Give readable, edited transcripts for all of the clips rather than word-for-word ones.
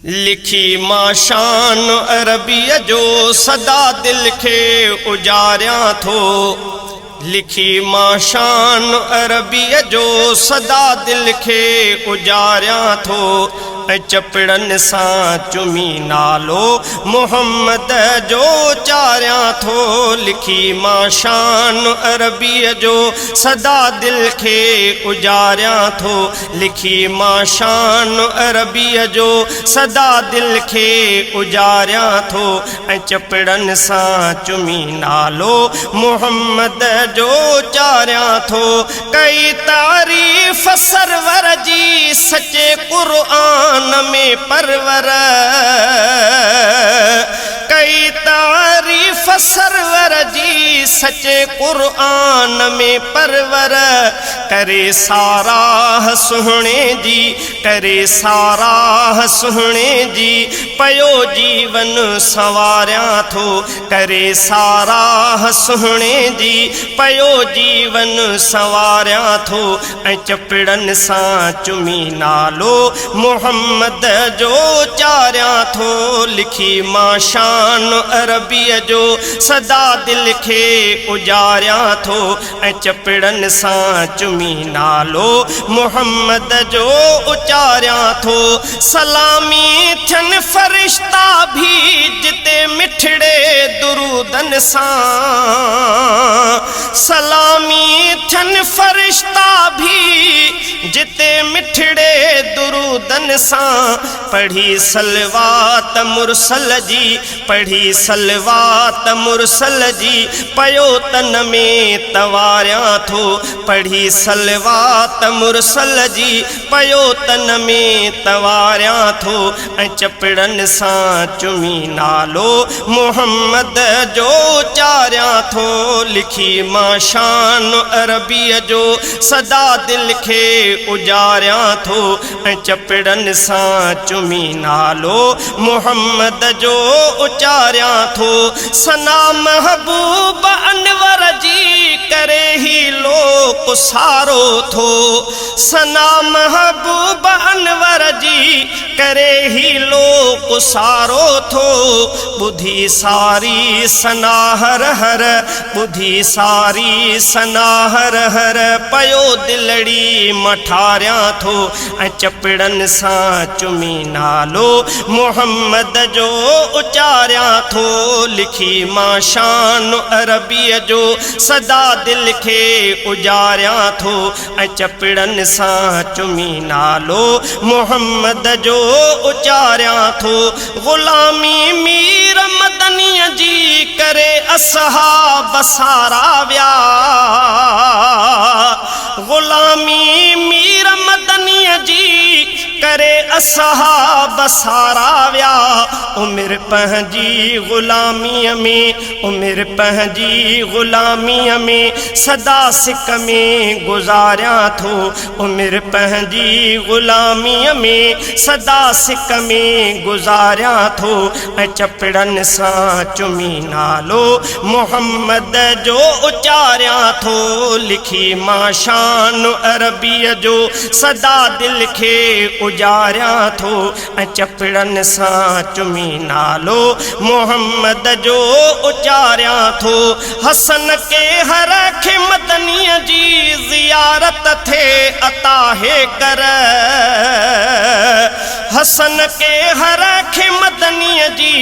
लिखी मां शान अरबीअ जो सदा दिल खे उजारियां थो। लिखी मां शान अरबीअ जो सदा दिल खे उजारियां थो। चपड़न सां चुमी नालो मोहम्मद जो चारियां थो। लिखी मां शान अरबीअ जो सदा दिल खे उजारियां थो। लिखी मां शान अरबीअ जो सदा दिल खे उजारियां थो। चपड़न सां चुमी नालो मोहम्मद जो चारियां थो। कई तारीफ़ सरवर जी सचे क़ुरान में परवर। कई तारीफ़ सरवर जी सचे क़ुरान में परवर। करे साराह सुहणे जी, करे साराह सुहणे जी पयो जीवन संवारियां थो। करे साराह सुहणे जी पयो जीवन संवारियां थो। चपड़न सां चुमी नालो मोहम्मद जो चारियां थो। लिखी मां शान अरबीअ जो सदा दिल खे उजारियां थो। चपड़न सां चुमी नालो मोहम्मद जो उचारियां थो। सलामी थियन फरिश्ता भी जिते मिठड़े दुरूदन सां। सलामी थियन फरिश्ता भी जिते मिठड़े दुरूदन सां। पढ़ी सलवात मुरसल जी, पढ़ी सलवात मुरसल जी पयो तन में तवारियां थो। पढ़ी सलवात मुरसल जी पयो तन में तवारियां थो। चपड़न सां चुमी नालो मोहम्मद जो चारियां थो। लिखी मां शान अरबीअ जो सदा दिल खे उजारियां थो। चपड़न सां चुमी नालो मोहम्मद जो उचारियां थो। सना महबूब अनवर जी करे ही लोक सारो थो। सना महबूब अनवर जी करे ही लोक सारो थो। बुधी सारी सना हर हर, बुधी सारी सना हर हर पयो दिलड़ी मठारियां थो। चपड़न सां चुमी नालो मोहम्मद जो उचारियां थो। लिखी मां शान अरबीअ जो सदा दिल खे उजारियां थो। चपड़न सां चुमी नालो मोहम्मद जो उचारियां थो। ग़ुलामी मीर मदनीअ जी करे असहाब सारा विया। ग़ुलामी मीर मदनीअ जी करे असहाब सारा विया। उमिर पंहिंजी ग़ुलामीअ में, उमिर पंहिंजी ग़ुलामीअ में सदा सिक में गुज़ारियां थो। उमिर पंहिंजी ग़ुलामीअ में सदा सिक में गुज़ारियां थो। चपड़न सां चुमी नालो मोहम्मद जो उचारियां थो। लिखी मां शान अरबीअ जो सदा दिल खे उजारियां थो। चपड़न सां चुमी नालो मोहम्मद जो उचारियां थो। हसन के हर खे मदनीअ जी ज़ियारत थे अता हे कर। हसन के हर खे मदनीअ जी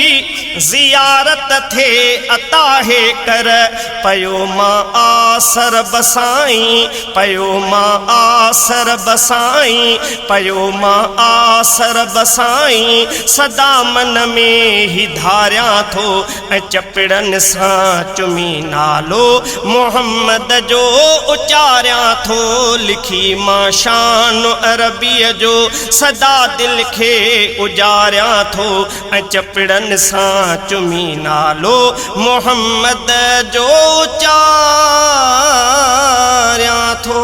ज़ियारत थे अता हे कर। पयो मां आसर बसाई, पयो मां आसर बसाई, पयो मां आसर बसाई सदा मन में ही धारियां थो। चपड़न सां चुमी नालो मोहम्मद जो उचारियां थो। लिखी मां शान अरबीअ जो सदा दिल खे उजारियां थो। चपड़न सां चुमी नालो मोहम्मद जो उचारियां थो।